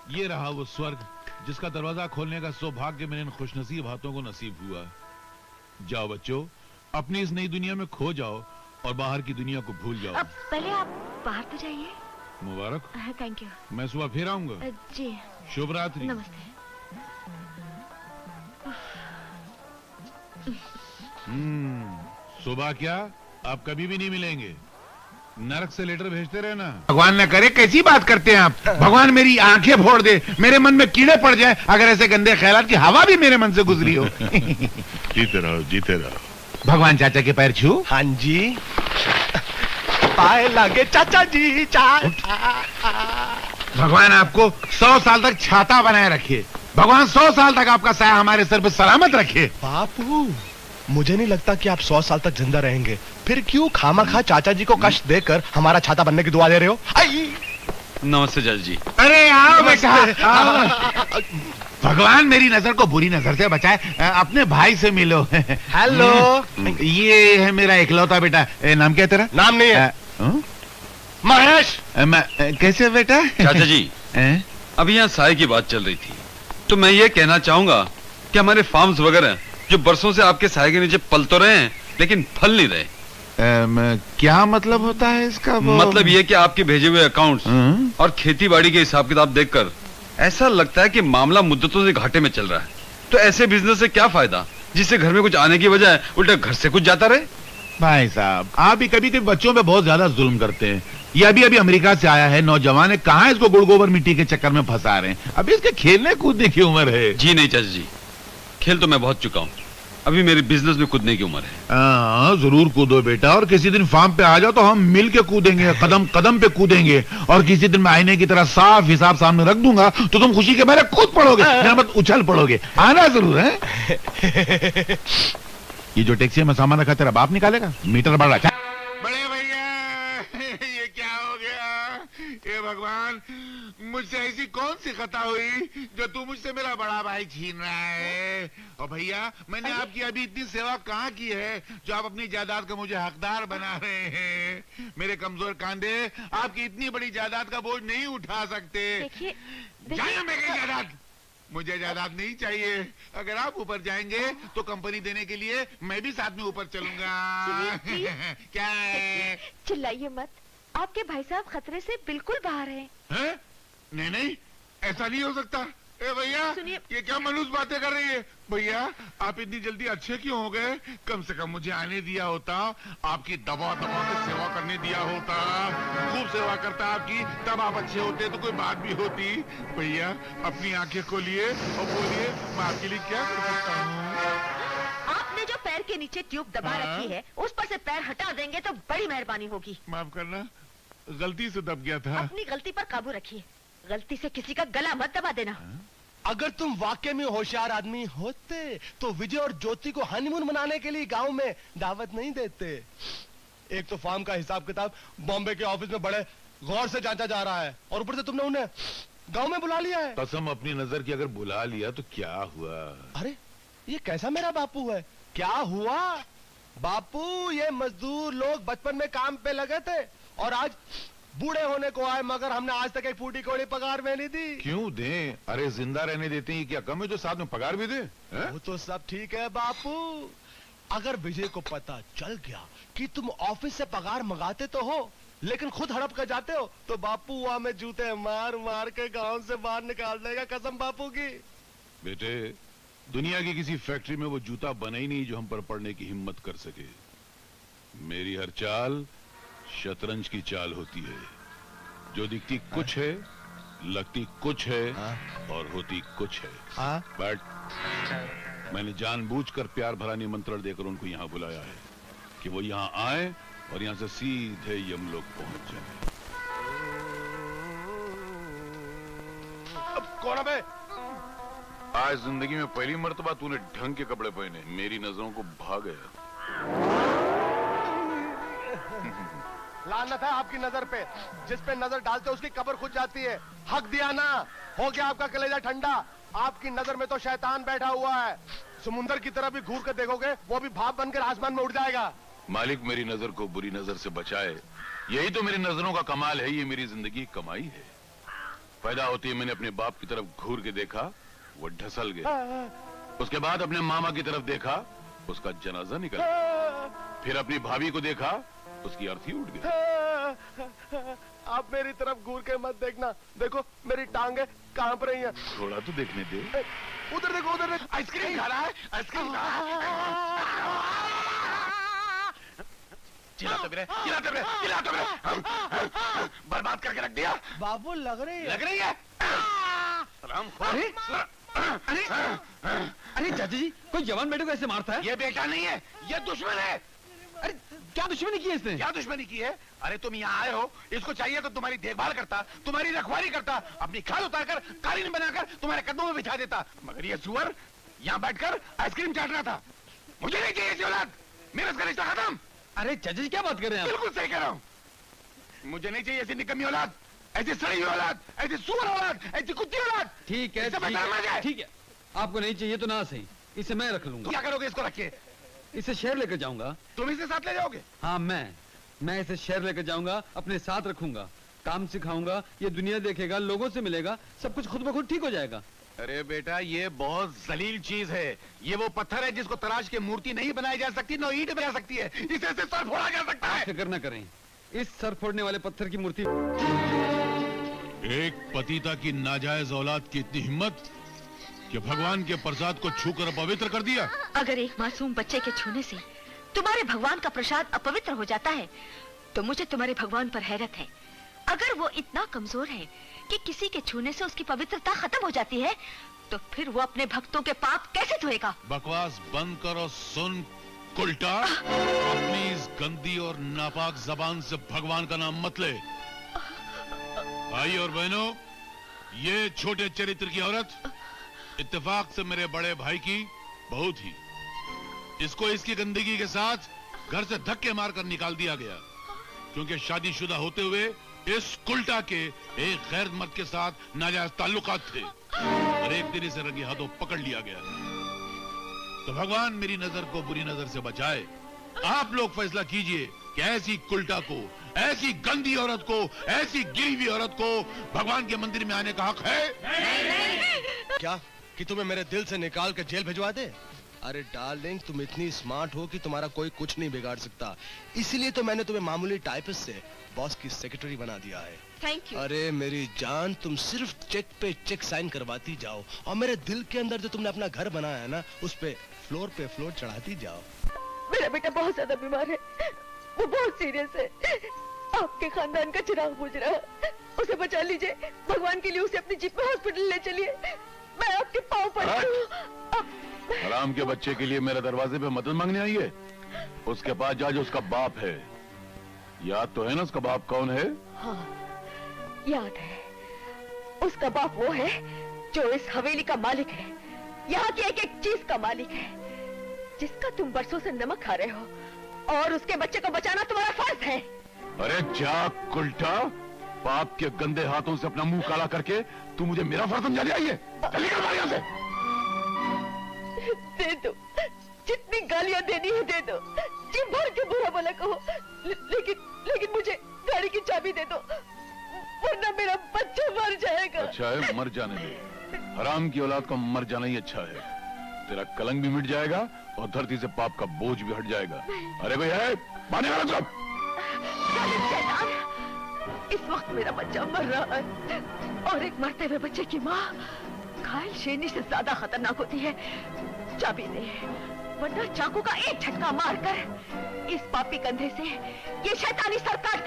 ये रहा वो स्वर्ग जिसका दरवाजा खोलने का सौभाग्य मेरे इन खुशनसीब हाथों को नसीब हुआ। जाओ बच्चों, अपनी इस नई दुनिया में खो जाओ और बाहर की दुनिया को भूल जाओ। अब पहले आप बाहर तो जाइए। मुबारक। Thank you. मैं सुबह फिर आऊंगा। जी। शुभ रात्रि। नमस्ते। सुबह क्या, आप कभी भी नहीं मिलेंगे। नरक से लेटर भेजते रहना। भगवान न करे, कैसी बात करते हैं आप। भगवान मेरी आंखें फोड़ दे, मेरे मन में कीड़े पड़ जाए अगर ऐसे गंदे ख्यालात की हवा भी मेरे मन से गुजरी हो। जीते रहो, जीते रहो। भगवान चाचा के पैर छू। हाँ जी। पाए लागे चाचा जी भगवान आपको 100 साल तक छाता बनाए रखे। भगवान 100 साल तक आपका साया हमारे सर पे सलामत रखे। बापू, मुझे नहीं लगता कि आप 100 साल तक जिंदा रहेंगे। फिर क्यों खामखा चाचा जी को कष्ट देकर हमारा छाता बनने की दुआ दे रहे हो? नमस्ते चाचा जी। अरे आओ बेटा, आओ। भगवान मेरी नजर को बुरी नजर से बचाए। अपने भाई से मिलो। हेलो। ये है मेरा इकलौता बेटा। नाम क्या है तेरा? नाम नहीं है। महेश। कैसे बेटा? चाचा जी, अभी यहाँ साय की बात चल रही थी, तो मैं ये कहना चाहूंगा कि हमारे फार्म्स वगैरह जो बरसों से आपके साय के नीचे पल तो रहे हैं लेकिन फल नहीं रहे। क्या मतलब होता है इसका? मतलब ये कि आपके भेजे हुए अकाउंट्स और खेती बाड़ी के हिसाब किताब देखकर ऐसा लगता है कि मामला मुद्दतों से घाटे में चल रहा है। तो ऐसे बिजनेस से क्या फायदा जिससे घर में कुछ आने की बजाय उल्टे घर से कुछ जाता रहे। भाई साहब, आप भी कभी कभी बच्चों पे बहुत ज्यादा जुल्म करते हैं। ये अभी अभी अमेरिका से आया है, नौजवान है, कहाँ इसको गुड़ गोबर मिट्टी के चक्कर में फंसा रहे हैं। अभी इसके खेलने कूदने की उम्र है। जी नहीं चाचा जी, खेल तो मैं बहुत चुका हूँ, अभी मेरी बिजनेस में कूदने की उम्र है। जरूर कूदो बेटा, और किसी दिन फार्म पे आ जाओ तो हम मिल के कूदेंगे, कदम कदम पे कूदेंगे। और किसी दिन मैं आईने की तरह साफ हिसाब सामने रख दूंगा तो तुम खुशी के मारे कूद पड़ोगे, मत उछल पड़ोगे। आना जरूर है। ये जो टैक्सी में सामान रखा तेरा बाप निकालेगा? मीटर बढ़ा। बड़े भैया, ये क्या हो गया? ये भगवान, मुझसे ऐसी कौन सी खता हुई जो तू मुझसे मेरा बड़ा भाई छीन रहा है? और भैया, मैंने आपकी अभी इतनी सेवा कहाँ की है जो आप अपनी जायदाद का मुझे हकदार बना रहे हैं? मेरे कमजोर कांधे आपकी इतनी बड़ी जायदाद का बोझ नहीं उठा सकते। जाइए मेरी जायदाद। मुझे जायदाद नहीं चाहिए। अगर आप ऊपर जाएंगे तो कंपनी देने के लिए मैं भी साथ में ऊपर चलूंगा। क्या है? चिल्लाइए मत, आपके भाई साहब खतरे से बिल्कुल बाहर हैं। नहीं नहीं, ऐसा नहीं हो सकता। ए भैया, ये क्या मनूस बातें कर रही है? भैया, आप इतनी जल्दी अच्छे क्यों हो गए? कम से कम मुझे आने दिया होता, आपकी दबा दबा के सेवा करने दिया होता। खूब सेवा करता आपकी, तब आप अच्छे होते तो कोई बात भी होती। भैया, अपनी आंखें खोलिए और बोलिए, मैं आपके लिए क्या कर सकता हूँ? आपने जो पैर के नीचे ट्यूब दबा रखी है, उस पर से पैर हटा देंगे तो बड़ी मेहरबानी होगी। माफ करना, गलती से दब गया था। अपनी गलती पर काबू रखिए, गलती से किसी का गला मत दबा देना। अगर तुम वाकई में होशियार आदमी होते तो विजय और ज्योति को हनीमून मनाने के लिए गांव में दावत नहीं देते। एक तो फार्म का हिसाब किताब बॉम्बे के ऑफिस में बड़े गौर से जांचा जा रहा है, और ऊपर से तुमने उन्हें गांव में बुला लिया है। कसम अपनी नजर की, अगर बुला लिया तो क्या हुआ? अरे, ये कैसा मेरा बापू है? क्या हुआ बापू? ये मजदूर लोग बचपन में काम पे लगे थे और आज बूढ़े होने को आए, मगर हमने आज तक एक फूटी कौड़ी पगार में नहीं दी। क्यों दें? अरे जिंदा रहने देते हैं, क्या कम है जो साथ में पगार भी दे? वो तो सब ठीक है बापू, अगर विजय को पता चल गया कि तुम ऑफिस से पगार मंगाते तो हो लेकिन खुद हड़प कर जाते हो, तो बापू वहां में जूते मार मार के गांव से बाहर निकाल देगा, कसम बापू की। बेटे, दुनिया की किसी फैक्ट्री में वो जूता बना ही नहीं जो हम पर पड़ने की हिम्मत कर सके। मेरी हर चाल शतरंज की चाल होती है, जो दिखती कुछ है, लगती कुछ है और होती कुछ है। बट मैंने जानबूझकर प्यार भरा निमंत्रण देकर उनको यहाँ बुलाया है कि वो यहाँ आए और यहाँ से सीधे यमलोक पहुंच जाए। अब कौन है? आज जिंदगी में पहली मर्तबा तूने ढंग के कपड़े पहने, मेरी नजरों को भा गया। लानत है आपकी नजर पे, जिस पे नजर डालते उसकी कब्र खुद जाती है। हक दिया ना, हो गया आपका कलेजा ठंडा। आपकी नजर में तो शैतान बैठा हुआ है, समुंदर की तरफ भी घूर कर देखोगे वो भी भाप बनकर आसमान में उड़ जाएगा। मालिक मेरी नजर को बुरी नजर से बचाए, यही तो मेरी नजरों का कमाल है, ये मेरी जिंदगी की कमाई है। पैदा होते ही मैंने अपने बाप की तरफ घूर के देखा, वो ढसल गया। उसके बाद अपने मामा की तरफ देखा, उसका जनाजा निकल गया। फिर अपनी भाभी को देखा, उसकी अर्थी उठ गई। आप मेरी तरफ घूर के मत देखना, देखो मेरी टांगे कांप रही हैं। थोड़ा तो देखने दे। उधर देखो, उधर देखो। आइसक्रीम खा रहा है, आइसक्रीम खा रहा है। चिल्लाते रहे, चिल्लाते रहे, चिल्लाते रहे। बर्बाद करके रख दिया। बाबू लग रही है। लग रही है। अरे अरे चाचा जी, कोई जवान बेटे को ऐसे मारता है? ये बेटा नहीं है, ये दुश्मन है। अरे क्या दुश्मनी की है इसने? क्या दुश्मनी की है? अरे तुम यहाँ आए हो, इसको चाहिए तो तुम्हारी देखभाल करता, तुम्हारी रखवाली करता, अपनी खाल उतारकर कालीन बनाकर तुम्हारे कदमों में बिछा देता, मगर ये सुअर यहाँ बैठकर आइसक्रीम चाट रहा था। मुझे नहीं चाहिए ऐसी औलाद, मेरा इसका रिश्ता खत्म। अरे चाचा जी क्या बात कर रहे हैं आप? बिल्कुल सही कह रहा हूँ, मुझे नहीं चाहिए ऐसी निकम्मी औलाद, ऐसी सड़ी हुई औलाद, ऐसी सुअर औलाद, ऐसी कुत्ती औलाद। ठीक है, इससे बेहतर मर जाए। ठीक है, आपको नहीं चाहिए तो ना सही, इसे मैं रख लूंगा। क्या करोगे इसको रख के? इसे शहर लेकर जाऊंगा। तुम इसे साथ ले जाओगे? हाँ, मैं इसे शहर लेकर जाऊंगा, अपने साथ रखूंगा, काम सिखाऊंगा, ये दुनिया देखेगा, लोगों से मिलेगा, सब कुछ खुद ब खुद ठीक हो जाएगा। अरे बेटा, ये बहुत जलील चीज है। ये वो पत्थर है जिसको तराश के मूर्ति नहीं बनाई जा सकती, न ईंट बना सकती है। इसे सर फोड़ा जा सकता है। फिक्र न करें, इस सर फोड़ने वाले पत्थर की मूर्ति। एक पतिता की नाजायज औलाद की इतनी हिम्मत कि भगवान के प्रसाद को छूकर अपवित्र कर दिया। अगर एक मासूम बच्चे के छूने से तुम्हारे भगवान का प्रसाद अपवित्र हो जाता है, तो मुझे तुम्हारे भगवान पर हैरत है। अगर वो इतना कमजोर है कि किसी के छूने से उसकी पवित्रता खत्म हो जाती है, तो फिर वो अपने भक्तों के पाप कैसे धोएगा? बकवास बंद करो, सुन कुल्टा। अपनी इस गंदी और नापाक जबान से भगवान का नाम मत ले। भाई और बहनों, ये छोटे चरित्र की औरत इत्तेफाक से मेरे बड़े भाई की बहू थी। इसको इसकी गंदगी के साथ घर से धक्के मारकर निकाल दिया गया, क्योंकि शादीशुदा होते हुए इस कुल्टा के एक गैर मर्द के साथ नाजायज ताल्लुकात थे, और एक दिन इसे रंगे हाथों पकड़ लिया गया। तो भगवान मेरी नजर को बुरी नजर से बचाए। आप लोग फैसला कीजिए कि ऐसी कुल्टा को, ऐसी गंदी औरत को, ऐसी गिरी हुई औरत को भगवान के मंदिर में आने का हक है? क्या कि तुम्हें मेरे दिल से निकाल कर जेल भिजवा दे? अरे डार्लिंग, तुम इतनी स्मार्ट हो कि तुम्हारा कोई कुछ नहीं बिगाड़ सकता। इसीलिए तो मैंने तुम्हें मामूली टाइपिस्ट से बॉस की सेक्रेटरी बना दिया है। Thank you. अरे मेरी जान, तुम सिर्फ चेक पे चेक साइन करवाती जाओ, और मेरे दिल के अंदर जो तुमने अपना घर बनाया है ना, उस पे फ्लोर चढ़ाती जाओ। मेरा बेटा बहुत ज्यादा बीमार है, वो बहुत सीरियस है। आपके खानदान का चिराग बुझ रहा है, उसे बचा लीजिए। भगवान के लिए उसे अपनी जीप में हॉस्पिटल ले चलिए। मैं आपके पाँव पड़ती हूँ। हराम के बच्चे के लिए मेरे दरवाजे पे मदद मांगने आई है? उसके पास जा जो उसका बाप है। याद तो है ना उसका बाप कौन है? हाँ, याद है। उसका बाप वो है जो इस हवेली का मालिक है, यहाँ की एक एक चीज का मालिक है, जिसका तुम बरसों से नमक खा रहे हो, और उसके बच्चे को बचाना तुम्हारा फर्ज है। अरे जा कुल्टा, बाप के गंदे हाथों से अपना मुंह काला करके तू मुझे मेरा फर्ज समझा ले आई है? चल निकल बाहर यहाँ से। दे दो, जितनी गालियां देनी है दे दो, जी भर के बुरा भला कहो, लेकिन मुझे गाड़ी की चाबी दे दो, वरना मेरा बच्चा मर जाएगा। अच्छा है, मर जाने दे। हराम की औलाद का मर जाना ही अच्छा है। तेरा कलंक भी मिट जाएगा और धरती से पाप का बोझ भी हट जाएगा। अरे भाई है, पानी वाला सब। इस वक्त मेरा बच्चा मर रहा है, और एक मरते हुए बच्चे की माँ घायल शेरनी से ज्यादा खतरनाक होती है। चाबी दे, वरना चाकू का एक झटका मारकर इस पापी कंधे से ये शैतानी सर काट